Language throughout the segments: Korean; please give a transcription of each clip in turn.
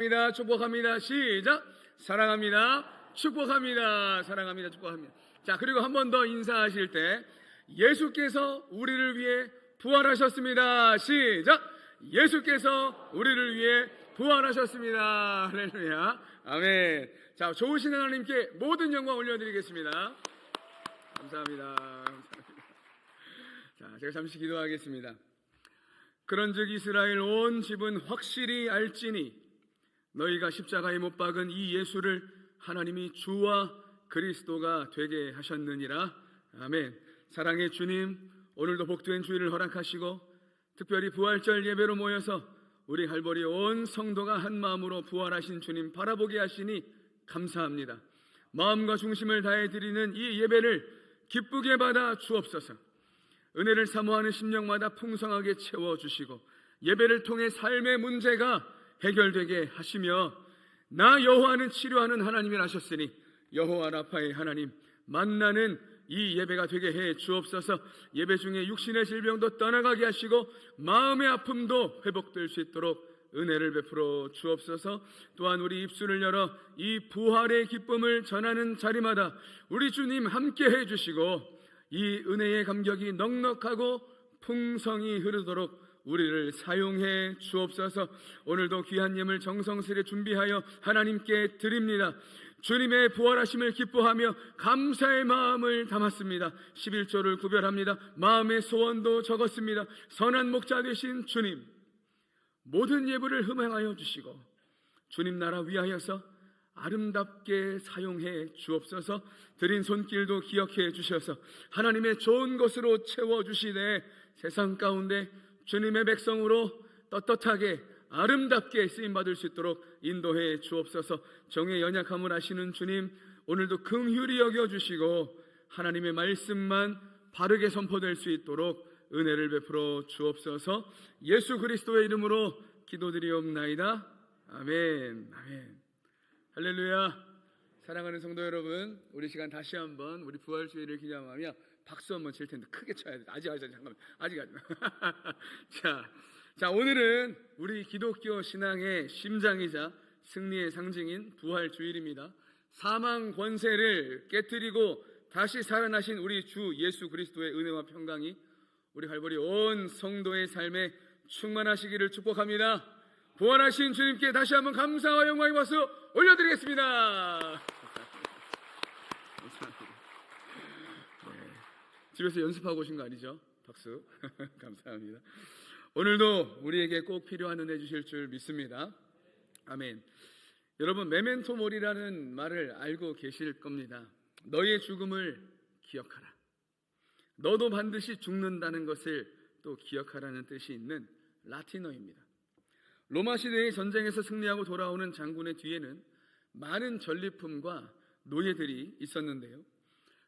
사랑합니다. 축복합니다. 시작. 사랑합니다. 축복합니다. 사랑합니다. 축복합니다. 자, 그리고 한 번 더 인사하실 때 예수께서 우리를 위해 부활하셨습니다. 시작. 예수께서 우리를 위해 부활하셨습니다. 할렐루야. 아멘. 자, 좋으신 하나님께 모든 영광 올려드리겠습니다. 감사합니다. 자, 제가 잠시 기도하겠습니다. 그런즉 이스라엘 온 집은 확실히 알지니 너희가 십자가에 못 박은 이 예수를 하나님이 주와 그리스도가 되게 하셨느니라. 아멘. 사랑의 주님, 오늘도 복된 주일을 허락하시고 특별히 부활절 예배로 모여서 우리 할보리 온 성도가 한 마음으로 부활하신 주님 바라보게 하시니 감사합니다. 마음과 중심을 다해 드리는 이 예배를 기쁘게 받아 주옵소서. 은혜를 사모하는 심령마다 풍성하게 채워주시고 예배를 통해 삶의 문제가 해결되게 하시며 나 여호와는 치료하는 하나님이라 하셨으니 여호와 라파의 하나님 만나는 이 예배가 되게 해 주옵소서. 예배 중에 육신의 질병도 떠나가게 하시고 마음의 아픔도 회복될 수 있도록 은혜를 베풀어 주옵소서. 또한 우리 입술을 열어 이 부활의 기쁨을 전하는 자리마다 우리 주님 함께 해주시고 이 은혜의 감격이 넉넉하고 풍성히 흐르도록 우리를 사용해 주옵소서. 오늘도 귀한 예물 정성스레 준비하여 하나님께 드립니다. 주님의 부활하심을 기뻐하며 감사의 마음을 담았습니다. 11조를 구별합니다. 마음의 소원도 적었습니다. 선한 목자 되신 주님, 모든 예물을 흠행하여 주시고 주님 나라 위하여서 아름답게 사용해 주옵소서. 드린 손길도 기억해 주셔서 하나님의 좋은 것으로 채워주시되 세상 가운데 주님의 백성으로 떳떳하게 아름답게 쓰임받을 수 있도록 인도해 주옵소서. 정의 연약함을 아시는 주님, 오늘도 긍휼히 여겨주시고 하나님의 말씀만 바르게 선포될 수 있도록 은혜를 베풀어 주옵소서. 예수 그리스도의 이름으로 기도드리옵나이다. 아멘. 아멘. 할렐루야. 사랑하는 성도 여러분, 우리 시간 다시 한번 우리 부활주의를 기념하며 박수 한번 칠 텐데 크게 쳐야 돼. 아직 잠깐만. 아직. 자, 오늘은 우리 기독교 신앙의 심장이자 승리의 상징인 부활주일입니다. 사망 권세를 깨뜨리고 다시 살아나신 우리 주 예수 그리스도의 은혜와 평강이 우리 할보리 온 성도의 삶에 충만하시기를 축복합니다. 부활하신 주님께 다시 한번 감사와 영광의 박수 올려드리겠습니다. 네, 집에서 연습하고 오신 거 아니죠? 박수. 감사합니다. 오늘도 우리에게 꼭 필요한 은혜 주실 줄 믿습니다. 아멘. 여러분, 메멘토 모리라는 말을 알고 계실 겁니다. 너의 죽음을 기억하라. 너도 반드시 죽는다는 것을 또 기억하라는 뜻이 있는 라틴어입니다. 로마 시대의 전쟁에서 승리하고 돌아오는 장군의 뒤에는 많은 전리품과 노예들이 있었는데요.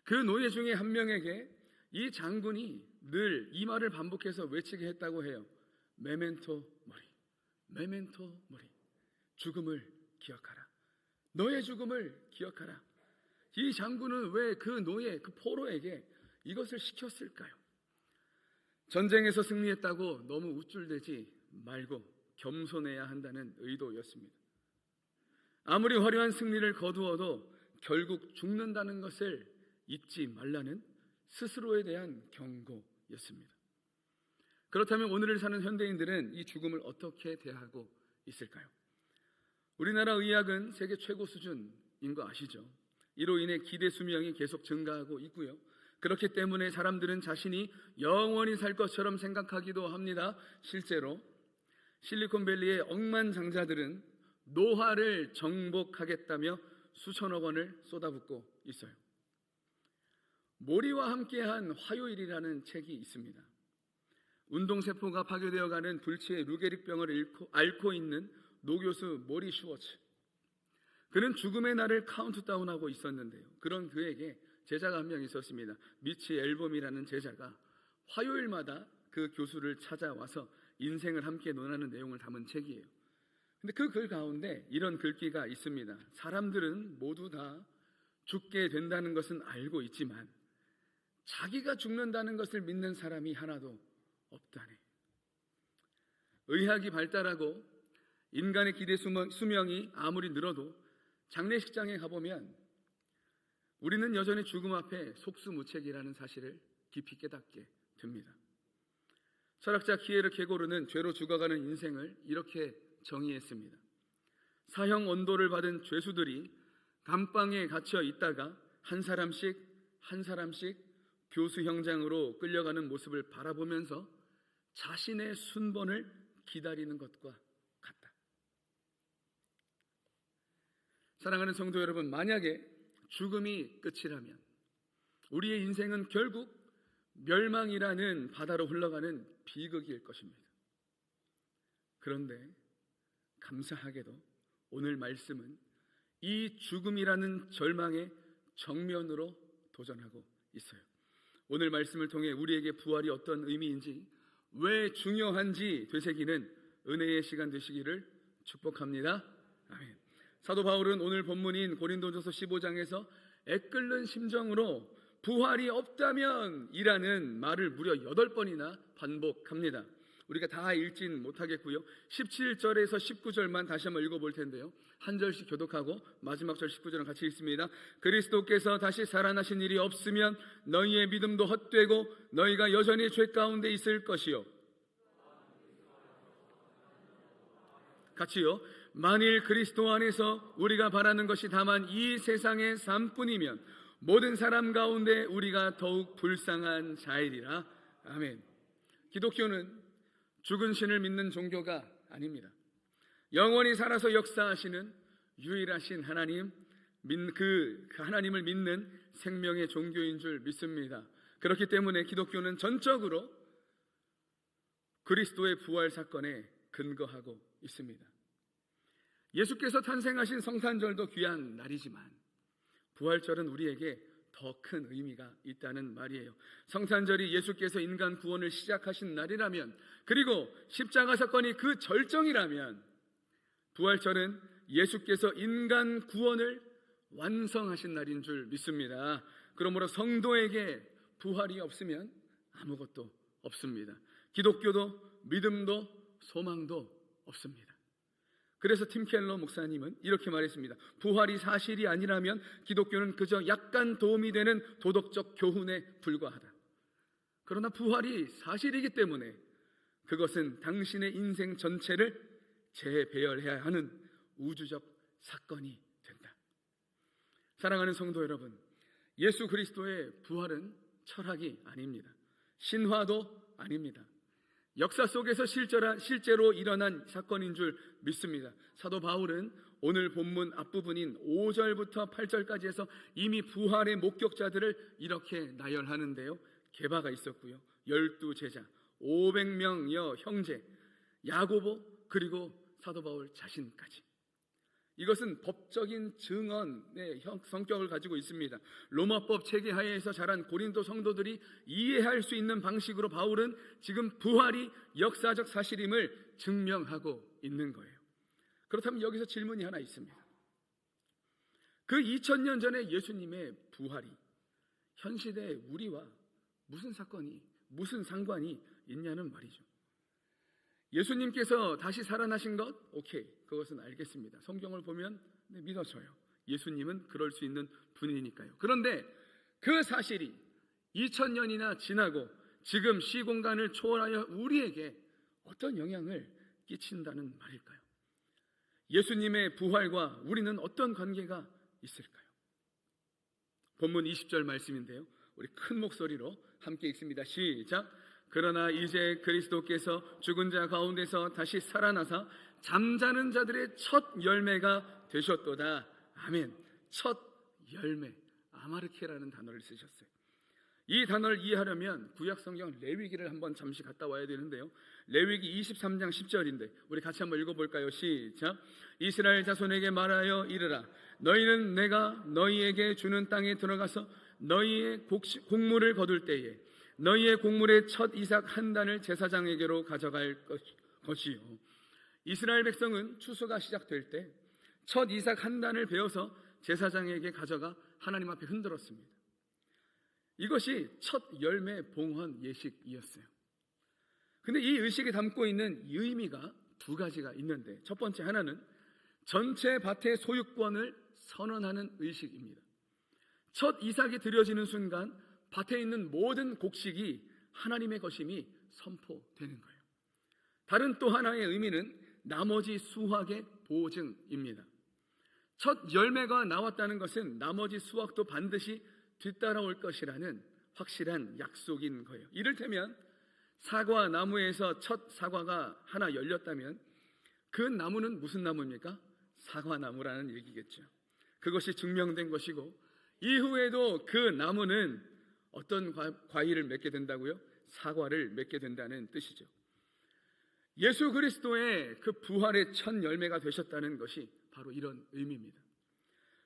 그 노예 중에 한 명에게 이 장군이 늘 이 말을 반복해서 외치게 했다고 해요. 메멘토 모리, 메멘토 모리. 죽음을 기억하라. 너의 죽음을 기억하라. 이 장군은 왜 그 노예, 그 포로에게 이것을 시켰을까요? 전쟁에서 승리했다고 너무 우쭐대지 말고 겸손해야 한다는 의도였습니다. 아무리 화려한 승리를 거두어도 결국 죽는다는 것을 잊지 말라는 스스로에 대한 경고였습니다. 그렇다면 오늘을 사는 현대인들은 이 죽음을 어떻게 대하고 있을까요? 우리나라 의학은 세계 최고 수준인 거 아시죠? 이로 인해 기대 수명이 계속 증가하고 있고요. 그렇기 때문에 사람들은 자신이 영원히 살 것처럼 생각하기도 합니다. 실제로 실리콘밸리의 억만장자들은 노화를 정복하겠다며 수천억 원을 쏟아붓고 있어요. 모리와 함께한 화요일이라는 책이 있습니다. 운동세포가 파괴되어가는 불치의 루게릭병을 앓고 있는 노교수 모리 슈워츠. 그는 죽음의 날을 카운트다운하고 있었는데요. 그런 그에게 제자가 한 명 있었습니다. 미치 앨범이라는 제자가 화요일마다 그 교수를 찾아와서 인생을 함께 논하는 내용을 담은 책이에요. 근데 그 글 가운데 이런 글귀가 있습니다. 사람들은 모두 다 죽게 된다는 것은 알고 있지만 자기가 죽는다는 것을 믿는 사람이 하나도 없다네. 의학이 발달하고 인간의 기대 수명이 아무리 늘어도 장례식장에 가보면 우리는 여전히 죽음 앞에 속수무책이라는 사실을 깊이 깨닫게 됩니다. 철학자 키에르 케고르는 죄로 죽어가는 인생을 이렇게 정의했습니다. 사형 언도를 받은 죄수들이 감방에 갇혀 있다가 한 사람씩 교수형장으로 끌려가는 모습을 바라보면서 자신의 순번을 기다리는 것과 같다. 사랑하는 성도 여러분, 만약에 죽음이 끝이라면 우리의 인생은 결국 멸망이라는 바다로 흘러가는 비극일 것입니다. 그런데 감사하게도 오늘 말씀은 이 죽음이라는 절망의 정면으로 도전하고 있어요. 오늘 말씀을 통해 우리에게 부활이 어떤 의미인지, 왜 중요한지 되새기는 은혜의 시간 되시기를 축복합니다. 아멘. 사도 바울은 오늘 본문인 고린도전서 15장에서 애끓는 심정으로 부활이 없다면 이라는 말을 무려 8번이나 반복합니다. 우리가 다 읽진 못하겠고요. 17절에서 19절만 다시 한번 읽어볼 텐데요. 한 절씩 교독하고 마지막 절 19절은 같이 읽습니다. 그리스도께서 다시 살아나신 일이 없으면 너희의 믿음도 헛되고 너희가 여전히 죄 가운데 있을 것이요. 같이요. 만일 그리스도 안에서 우리가 바라는 것이 다만 이 세상의 삶뿐이면 모든 사람 가운데 우리가 더욱 불쌍한 자이리라. 아멘. 기독교는 죽은 신을 믿는 종교가 아닙니다. 영원히 살아서 역사하시는 유일하신 하나님, 그 하나님을 믿는 생명의 종교인 줄 믿습니다. 그렇기 때문에 기독교는 전적으로 그리스도의 부활 사건에 근거하고 있습니다. 예수께서 탄생하신 성탄절도 귀한 날이지만 부활절은 우리에게 더 큰 의미가 있다는 말이에요. 성탄절이 예수께서 인간 구원을 시작하신 날이라면, 그리고 십자가 사건이 그 절정이라면, 부활절은 예수께서 인간 구원을 완성하신 날인 줄 믿습니다. 그러므로 성도에게 부활이 없으면 아무것도 없습니다. 기독교도 믿음도 소망도 없습니다. 그래서 팀 켈러 목사님은 이렇게 말했습니다. 부활이 사실이 아니라면 기독교는 그저 약간 도움이 되는 도덕적 교훈에 불과하다. 그러나 부활이 사실이기 때문에 그것은 당신의 인생 전체를 재배열해야 하는 우주적 사건이 된다. 사랑하는 성도 여러분, 예수 그리스도의 부활은 철학이 아닙니다. 신화도 아닙니다. 역사 속에서 실제로 일어난 사건인 줄 믿습니다. 사도 바울은 오늘 본문 앞부분인 5절부터 8절까지 해서 이미 부활의 목격자들을 이렇게 나열하는데요. 게바가 있었고요, 12제자, 500명여 형제, 야고보, 그리고 사도 바울 자신까지. 이것은 법적인 증언의 성격을 가지고 있습니다. 로마법 체계 하에서 자란 고린도 성도들이 이해할 수 있는 방식으로 바울은 지금 부활이 역사적 사실임을 증명하고 있는 거예요. 그렇다면 여기서 질문이 하나 있습니다. 그 2000년 전에 예수님의 부활이 현 시대의 우리와 무슨 상관이 있냐는 말이죠. 예수님께서 다시 살아나신 것, 오케이, 그것은 알겠습니다. 성경을 보면 믿어져요. 예수님은 그럴 수 있는 분이니까요. 그런데 그 사실이 2000년이나 지나고 지금 시공간을 초월하여 우리에게 어떤 영향을 끼친다는 말일까요? 예수님의 부활과 우리는 어떤 관계가 있을까요? 본문 20절 말씀인데요, 우리 큰 목소리로 함께 읽습니다. 시작. 그러나 이제 그리스도께서 죽은 자 가운데서 다시 살아나사 잠자는 자들의 첫 열매가 되셨도다. 아멘. 첫 열매, 아마르케라는 단어를 쓰셨어요. 이 단어를 이해하려면 구약성경 레위기를 한번 잠시 갔다 와야 되는데요, 레위기 23장 10절인데 우리 같이 한번 읽어볼까요? 시작. 이스라엘 자손에게 말하여 이르라. 너희는 내가 너희에게 주는 땅에 들어가서 너희의 곡물을 거둘 때에 너희의 곡물의 첫 이삭 한 단을 제사장에게로 가져갈 것이요. 이스라엘 백성은 추수가 시작될 때 첫 이삭 한 단을 베어서 제사장에게 가져가 하나님 앞에 흔들었습니다. 이것이 첫 열매 봉헌 예식이었어요. 근데 이 의식이 담고 있는 의미가 두 가지가 있는데, 첫 번째 하나는 전체 밭의 소유권을 선언하는 의식입니다. 첫 이삭이 드려지는 순간 밭에 있는 모든 곡식이 하나님의 것임이 선포되는 거예요. 다른 또 하나의 의미는 나머지 수확의 보증입니다. 첫 열매가 나왔다는 것은 나머지 수확도 반드시 뒤따라올 것이라는 확실한 약속인 거예요. 이를테면 사과 나무에서 첫 사과가 하나 열렸다면 그 나무는 무슨 나무입니까? 사과나무라는 얘기겠죠. 그것이 증명된 것이고, 이후에도 그 나무는 어떤 과일을 맺게 된다고요? 사과를 맺게 된다는 뜻이죠. 예수 그리스도의 그 부활의 첫 열매가 되셨다는 것이 바로 이런 의미입니다.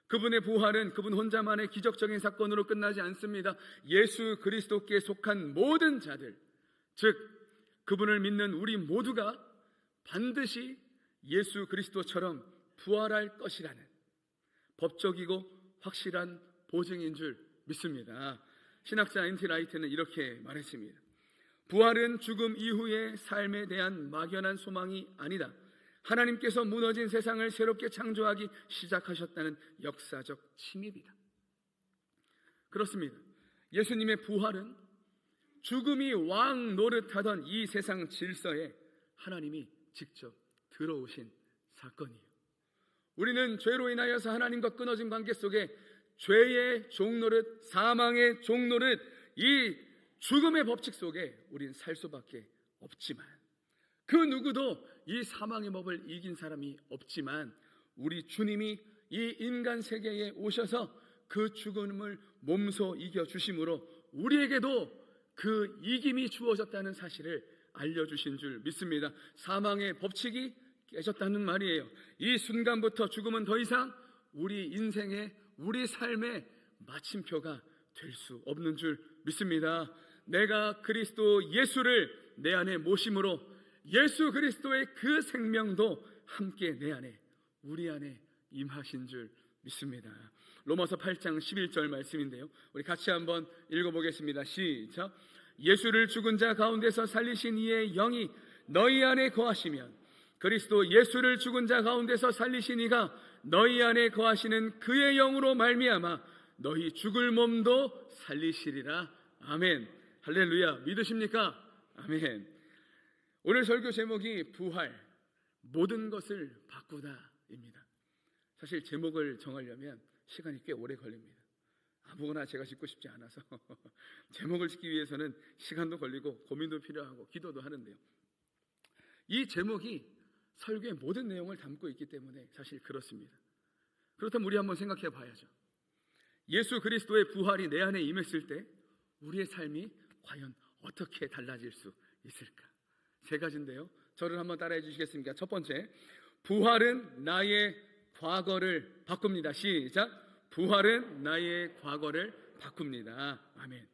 그분의 부활은 그분 혼자만의 기적적인 사건으로 끝나지 않습니다. 예수 그리스도께 속한 모든 자들, 즉 그분을 믿는 우리 모두가 반드시 예수 그리스도처럼 부활할 것이라는 법적이고 확실한 보증인 줄 믿습니다. 신학자 N.T. 라이트는 이렇게 말했습니다. 부활은 죽음 이후의 삶에 대한 막연한 소망이 아니다. 하나님께서 무너진 세상을 새롭게 창조하기 시작하셨다는 역사적 침입이다. 그렇습니다. 예수님의 부활은 죽음이 왕 노릇하던 이 세상 질서에 하나님이 직접 들어오신 사건이에요. 우리는 죄로 인하여서 하나님과 끊어진 관계 속에 죄의 종노릇, 사망의 종노릇, 이 죽음의 법칙 속에 우린 살 수밖에 없지만, 그 누구도 이 사망의 법을 이긴 사람이 없지만 우리 주님이 이 인간 세계에 오셔서 그 죽음을 몸소 이겨주심으로 우리에게도 그 이김이 주어졌다는 사실을 알려주신 줄 믿습니다. 사망의 법칙이 깨졌다는 말이에요. 이 순간부터 죽음은 더 이상 우리 인생의, 우리 삶의 마침표가 될 수 없는 줄 믿습니다. 내가 그리스도 예수를 내 안에 모심으로 예수 그리스도의 그 생명도 함께 내 안에, 우리 안에 임하신 줄 믿습니다. 로마서 8장 11절 말씀인데요, 우리 같이 한번 읽어보겠습니다. 시작. 예수를 죽은 자 가운데서 살리신 이의 영이 너희 안에 거하시면 그리스도 예수를 죽은 자 가운데서 살리신 이가 너희 안에 거하시는 그의 영으로 말미암아 너희 죽을 몸도 살리시리라. 아멘. 할렐루야. 믿으십니까? 아멘. 오늘 설교 제목이 부활, 모든 것을 바꾸다입니다. 사실 제목을 정하려면 시간이 꽤 오래 걸립니다. 아무거나 제가 짓고 싶지 않아서 제목을 짓기 위해서는 시간도 걸리고 고민도 필요하고 기도도 하는데요, 이 제목이 설교의 모든 내용을 담고 있기 때문에 사실 그렇습니다. 그렇다면 우리 한번 생각해 봐야죠. 예수 그리스도의 부활이 내 안에 임했을 때 우리의 삶이 과연 어떻게 달라질 수 있을까? 세 가지인데요, 저를 한번 따라해 주시겠습니까? 첫 번째, 부활은 나의 과거를 바꿉니다. 시작. 부활은 나의 과거를 바꿉니다. 아멘.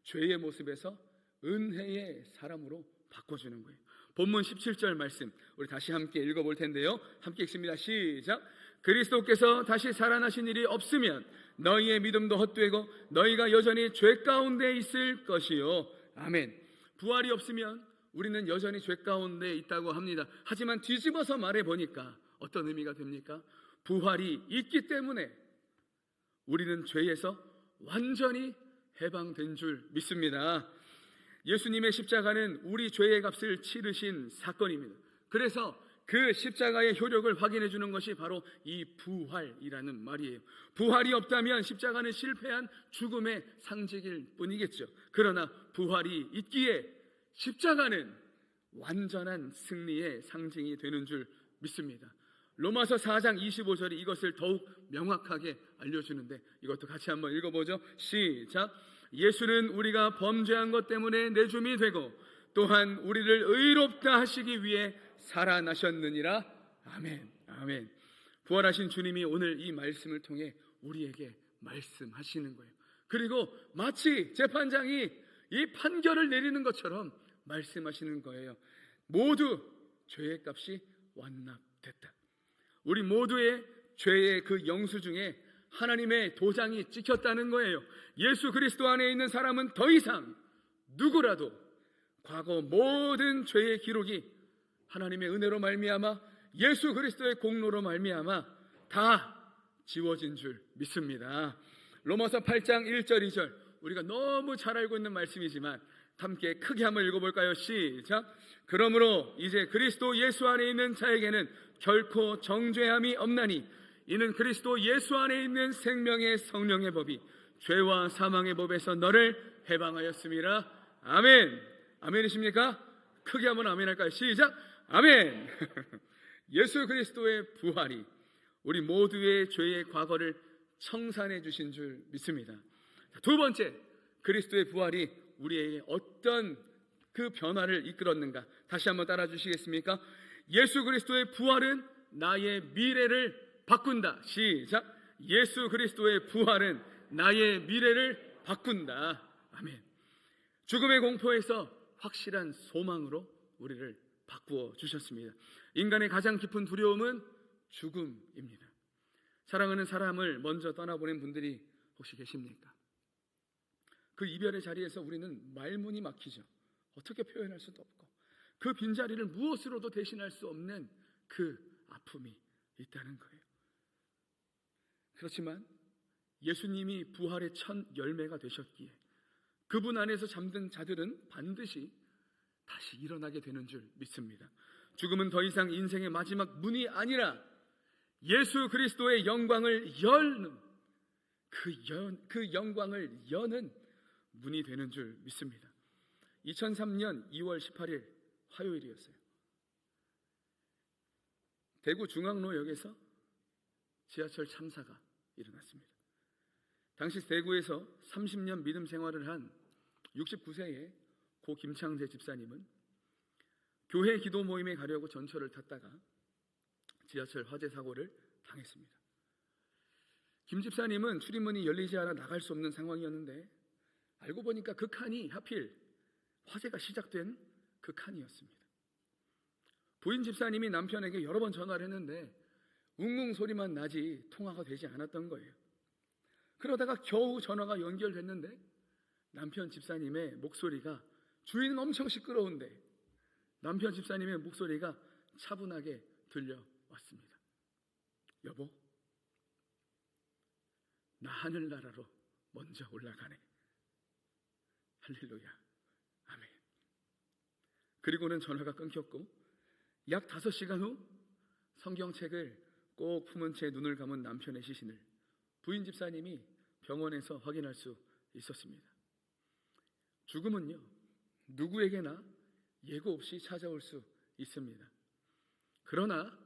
죄의 모습에서 은혜의 사람으로 바꿔주는 거예요. 본문 17절 말씀 우리 다시 함께 읽어볼 텐데요, 함께 읽습니다. 시작. 그리스도께서 다시 살아나신 일이 없으면 너희의 믿음도 헛되고 너희가 여전히 죄 가운데 있을 것이요. 아멘. 부활이 없으면 우리는 여전히 죄 가운데 있다고 합니다. 하지만 뒤집어서 말해보니까 어떤 의미가 됩니까? 부활이 있기 때문에 우리는 죄에서 완전히 해방된 줄 믿습니다. 예수님의 십자가는 우리 죄의 값을 치르신 사건입니다. 그래서 그 십자가의 효력을 확인해 주는 것이 바로 이 부활이라는 말이에요. 부활이 없다면 십자가는 실패한 죽음의 상징일 뿐이겠죠. 그러나 부활이 있기에 십자가는 완전한 승리의 상징이 되는 줄 믿습니다. 로마서 4장 25절이 이것을 더욱 명확하게 알려주는데 이것도 같이 한번 읽어보죠. 시작. 예수는 우리가 범죄한 것 때문에 내줌이 되고 또한 우리를 의롭다 하시기 위해 살아나셨느니라. 아멘. 아멘. 부활하신 주님이 오늘 이 말씀을 통해 우리에게 말씀하시는 거예요. 그리고 마치 재판장이 이 판결을 내리는 것처럼 말씀하시는 거예요. 모두 죄의 값이 완납됐다. 우리 모두의 죄의 그 영수증에 하나님의 도장이 찍혔다는 거예요. 예수 그리스도 안에 있는 사람은 더 이상 누구라도 과거 모든 죄의 기록이 하나님의 은혜로 말미암아 예수 그리스도의 공로로 말미암아 다 지워진 줄 믿습니다. 로마서 8장 1절 2절 우리가 너무 잘 알고 있는 말씀이지만 함께 크게 한번 읽어볼까요? 시작. 그러므로 이제 그리스도 예수 안에 있는 자에게는 결코 정죄함이 없나니 이는 그리스도 예수 안에 있는 생명의 성령의 법이 죄와 사망의 법에서 너를 해방하였습니다. 아멘. 아멘이십니까? 크게 한번 아멘 할까요? 시작. 아멘. 예수 그리스도의 부활이 우리 모두의 죄의 과거를 청산해 주신 줄 믿습니다. 두 번째, 그리스도의 부활이 우리에게 어떤 그 변화를 이끌었는가? 다시 한번 따라 주시겠습니까? 예수 그리스도의 부활은 나의 미래를 바꾼다. 시작. 예수 그리스도의 부활은 나의 미래를 바꾼다. 아멘. 죽음의 공포에서 확실한 소망으로 우리를 바꾸어 주셨습니다. 인간의 가장 깊은 두려움은 죽음입니다. 사랑하는 사람을 먼저 떠나보낸 분들이 혹시 계십니까? 그 이별의 자리에서 우리는 말문이 막히죠. 어떻게 표현할 수도 없고 그 빈자리를 무엇으로도 대신할 수 없는 그 아픔이 있다는 거예요. 그렇지만 예수님이 부활의 첫 열매가 되셨기에 그분 안에서 잠든 자들은 반드시 다시 일어나게 되는 줄 믿습니다. 죽음은 더 이상 인생의 마지막 문이 아니라 예수 그리스도의 영광을 여는 그 영광을 여는 문이 되는 줄 믿습니다. 2003년 2월 18일 화요일이었어요. 대구 중앙로역에서 지하철 참사가 일어났습니다. 당시 대구에서 30년 믿음 생활을 한 69세의 고 김창재 집사님은 교회 기도 모임에 가려고 전철을 탔다가 지하철 화재 사고를 당했습니다. 김 집사님은 출입문이 열리지 않아 나갈 수 없는 상황이었는데 알고 보니까 그 칸이 하필 화재가 시작된 그 칸이었습니다. 부인 집사님이 남편에게 여러 번 전화를 했는데 웅웅 소리만 나지 통화가 되지 않았던 거예요. 그러다가 겨우 전화가 연결됐는데 남편 집사님의 목소리가, 주인은 엄청 시끄러운데 남편 집사님의 목소리가 차분하게 들려왔습니다. 여보, 나 하늘나라로 먼저 올라가네. 할렐루야. 아멘. 그리고는 전화가 끊겼고 약 5시간 후 성경책을 꼭 품은 채 눈을 감은 남편의 시신을 부인 집사님이 병원에서 확인할 수 있었습니다. 죽음은요, 누구에게나 예고 없이 찾아올 수 있습니다. 그러나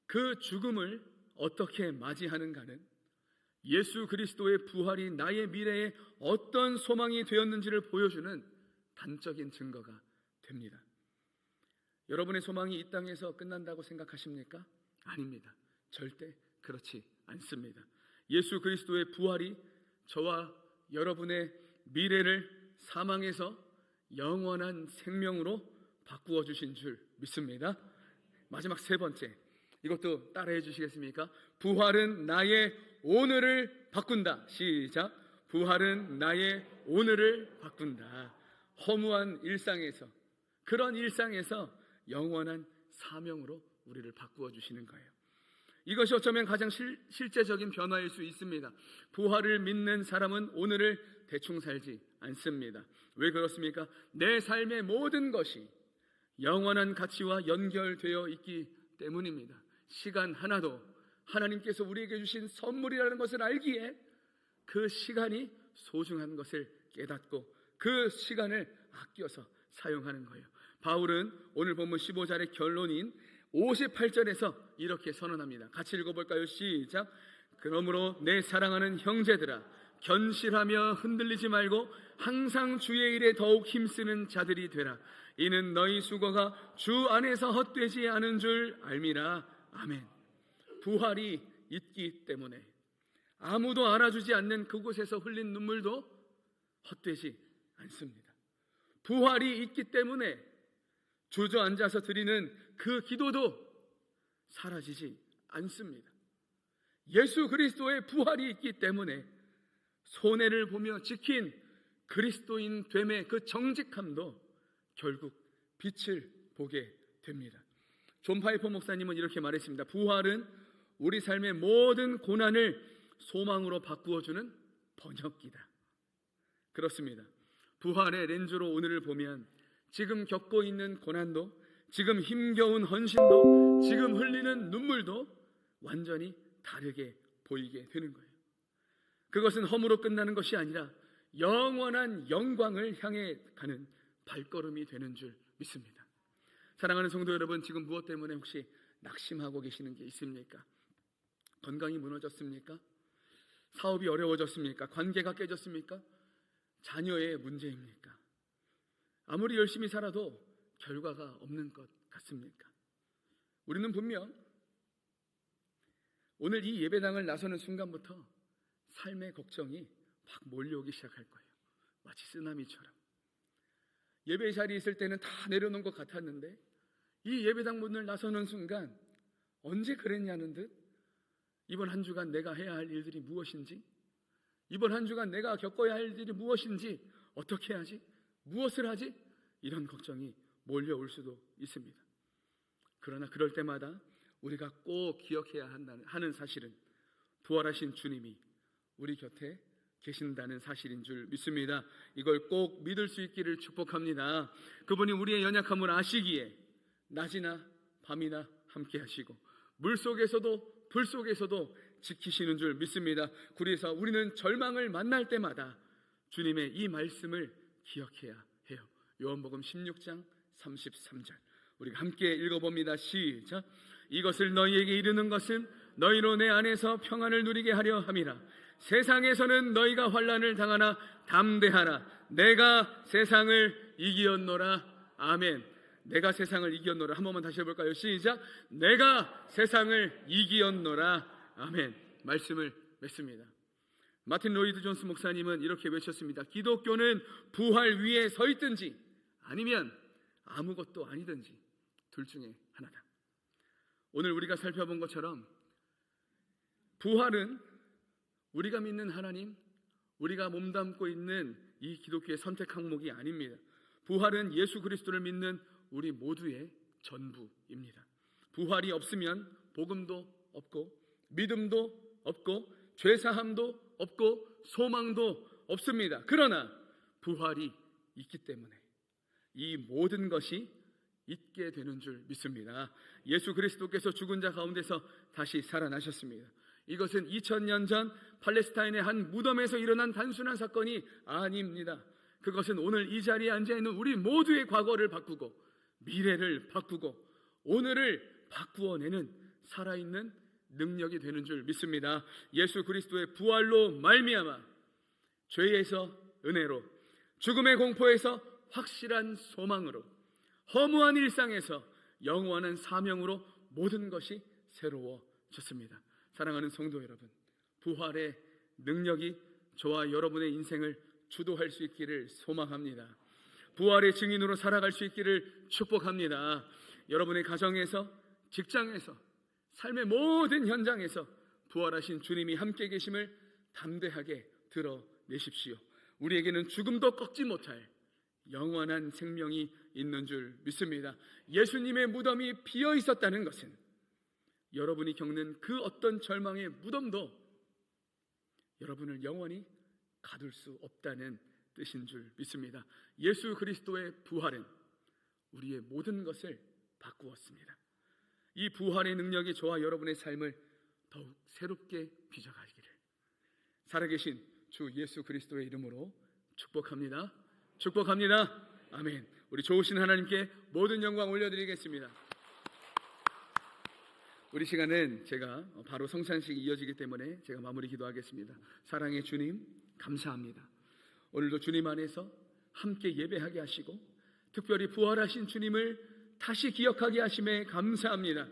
그 죽음을 어떻게 맞이하는가는 예수 그리스도의 부활이 나의 미래에 어떤 소망이 되었는지를 보여주는 단적인 증거가 됩니다. 여러분의 소망이 이 땅에서 끝난다고 생각하십니까? 아닙니다. 절대 그렇지 않습니다. 예수 그리스도의 부활이 저와 여러분의 미래를 사망에서 영원한 생명으로 바꾸어 주신 줄 믿습니다. 마지막 세 번째, 이것도 따라해 주시겠습니까? 부활은 나의 오늘을 바꾼다. 시작. 부활은 나의 오늘을 바꾼다. 허무한 일상에서, 그런 일상에서 영원한 사명으로 우리를 바꾸어 주시는 거예요. 이것이 어쩌면 가장 실제적인 변화일 수 있습니다. 부활을 믿는 사람은 오늘을 대충 살지 않습니다. 왜 그렇습니까? 내 삶의 모든 것이 영원한 가치와 연결되어 있기 때문입니다. 시간 하나도 하나님께서 우리에게 주신 선물이라는 것을 알기에 그 시간이 소중한 것을 깨닫고 그 시간을 아껴서 사용하는 거예요. 바울은 오늘 본문 15절의 결론인 58절에서 이렇게 선언합니다. 같이 읽어볼까요? 시작. 그러므로 내 사랑하는 형제들아, 견실하며 흔들리지 말고 항상 주의 일에 더욱 힘쓰는 자들이 되라. 이는 너희 수고가 주 안에서 헛되지 않은 줄 알미라. 아멘. 부활이 있기 때문에 아무도 알아주지 않는 그곳에서 흘린 눈물도 헛되지 않습니다. 부활이 있기 때문에 주저앉아서 드리는 그 기도도 사라지지 않습니다. 예수 그리스도의 부활이 있기 때문에 손해를 보며 지킨 그리스도인 됨의 그 정직함도 결국 빛을 보게 됩니다. 존 파이퍼 목사님은 이렇게 말했습니다. 부활은 우리 삶의 모든 고난을 소망으로 바꾸어주는 번역기다. 그렇습니다. 부활의 렌즈로 오늘을 보면 지금 겪고 있는 고난도, 지금 힘겨운 헌신도, 지금 흘리는 눈물도 완전히 다르게 보이게 되는 거예요. 그것은 험으로 끝나는 것이 아니라 영원한 영광을 향해 가는 발걸음이 되는 줄 믿습니다. 사랑하는 성도 여러분, 지금 무엇 때문에 혹시 낙심하고 계시는 게 있습니까? 건강이 무너졌습니까? 사업이 어려워졌습니까? 관계가 깨졌습니까? 자녀의 문제입니까? 아무리 열심히 살아도 결과가 없는 것 같습니까? 우리는 분명 오늘 이 예배당을 나서는 순간부터 삶의 걱정이 막 몰려오기 시작할 거예요. 마치 쓰나미처럼. 예배 자리에 있을 때는 다 내려놓은 것 같았는데 이 예배당 문을 나서는 순간 언제 그랬냐는 듯 이번 한 주간 내가 해야 할 일들이 무엇인지, 이번 한 주간 내가 겪어야 할 일들이 무엇인지, 어떻게 하지? 무엇을 하지? 이런 걱정이 몰려올 수도 있습니다. 그러나 그럴 때마다 우리가 꼭 기억해야 하는 사실은 부활하신 주님이 우리 곁에 계신다는 사실인 줄 믿습니다. 이걸 꼭 믿을 수 있기를 축복합니다. 그분이 우리의 연약함을 아시기에 낮이나 밤이나 함께 하시고 물속에서도 불 속에서도 지키시는 줄 믿습니다. 그래서 우리는 절망을 만날 때마다 주님의 이 말씀을 기억해야 해요. 요한복음 16장 33절 우리가 함께 읽어봅니다. 시작. 이것을 너희에게 이르는 것은 너희로 내 안에서 평안을 누리게 하려 함이라. 세상에서는 너희가 환난을 당하나 담대하라. 내가 세상을 이기었노라. 아멘. 내가 세상을 이기었노라. 한 번만 다시 해볼까요? 시작. 내가 세상을 이기었노라. 아멘. 말씀을 맺습니다. 마틴 로이드 존스 목사님은 이렇게 외쳤습니다. 기독교는 부활 위에 서 있든지 아니면 아무것도 아니든지 둘 중에 하나다. 오늘 우리가 살펴본 것처럼 부활은 우리가 믿는 하나님, 우리가 몸담고 있는 이 기독교의 선택 항목이 아닙니다. 부활은 예수 그리스도를 믿는 우리 모두의 전부입니다. 부활이 없으면 복음도 없고 믿음도 없고 죄사함도 없고 소망도 없습니다. 그러나 부활이 있기 때문에 이 모든 것이 있게 되는 줄 믿습니다. 예수 그리스도께서 죽은 자 가운데서 다시 살아나셨습니다. 이것은 2000년 전 팔레스타인의 한 무덤에서 일어난 단순한 사건이 아닙니다. 그것은 오늘 이 자리에 앉아있는 우리 모두의 과거를 바꾸고 미래를 바꾸고 오늘을 바꾸어내는 살아있는 능력이 되는 줄 믿습니다. 예수 그리스도의 부활로 말미암아 죄에서 은혜로, 죽음의 공포에서 확실한 소망으로, 허무한 일상에서 영원한 사명으로 모든 것이 새로워졌습니다. 사랑하는 성도 여러분, 부활의 능력이 저와 여러분의 인생을 주도할 수 있기를 소망합니다. 부활의 증인으로 살아갈 수 있기를 축복합니다. 여러분의 가정에서, 직장에서, 삶의 모든 현장에서 부활하신 주님이 함께 계심을 담대하게 드러내십시오. 우리에게는 죽음도 꺾지 못할 영원한 생명이 있는 줄 믿습니다. 예수님의 무덤이 비어 있었다는 것은 여러분이 겪는 그 어떤 절망의 무덤도 여러분을 영원히 가둘 수 없다는 뜻인 줄 믿습니다. 예수 그리스도의 부활은 우리의 모든 것을 바꾸었습니다. 이 부활의 능력이 저와 여러분의 삶을 더욱 새롭게 빚어가기를 살아계신 주 예수 그리스도의 이름으로 축복합니다. 축복합니다. 아멘. 우리 좋으신 하나님께 모든 영광 올려드리겠습니다. 우리 시간은 제가 바로 성찬식이 이어지기 때문에 제가 마무리 기도하겠습니다. 사랑의 주님, 감사합니다. 오늘도 주님 안에서 함께 예배하게 하시고 특별히 부활하신 주님을 다시 기억하게 하심에 감사합니다.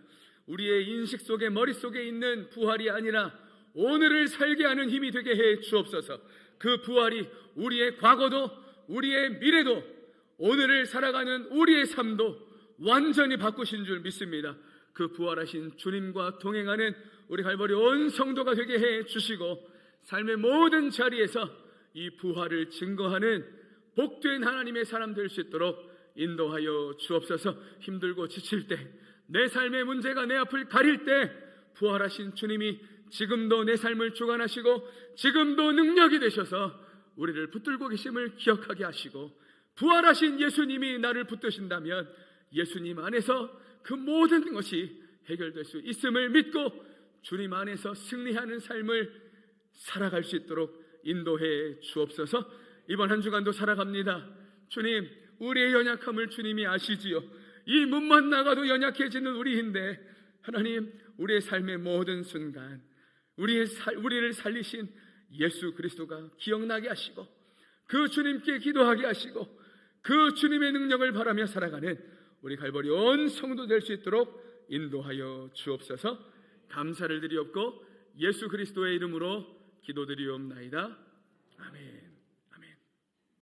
우리의 인식 속에, 머릿속에 있는 부활이 아니라 오늘을 살게 하는 힘이 되게 해 주옵소서. 그 부활이 우리의 과거도 우리의 미래도 오늘을 살아가는 우리의 삶도 완전히 바꾸신 줄 믿습니다. 그 부활하신 주님과 동행하는 우리 갈보리 온 성도가 되게 해 주시고 삶의 모든 자리에서 이 부활을 증거하는 복된 하나님의 사람 될 수 있도록 인도하여 주옵소서. 힘들고 지칠 때 내 삶의 문제가 내 앞을 가릴 때 부활하신 주님이 지금도 내 삶을 주관하시고 지금도 능력이 되셔서 우리를 붙들고 계심을 기억하게 하시고, 부활하신 예수님이 나를 붙드신다면 예수님 안에서 그 모든 것이 해결될 수 있음을 믿고 주님 안에서 승리하는 삶을 살아갈 수 있도록 인도해 주옵소서. 이번 한 주간도 살아갑니다. 주님, 우리의 연약함을 주님이 아시지요. 이 문만 나가도 연약해지는 우리인데 하나님, 우리의 삶의 모든 순간 우리를 살리신 예수 그리스도가 기억나게 하시고 그 주님께 기도하게 하시고 그 주님의 능력을 바라며 살아가는 우리 갈보리 온 성도 될 수 있도록 인도하여 주옵소서. 감사를 드리옵고 예수 그리스도의 이름으로 기도드리옵나이다. 아멘.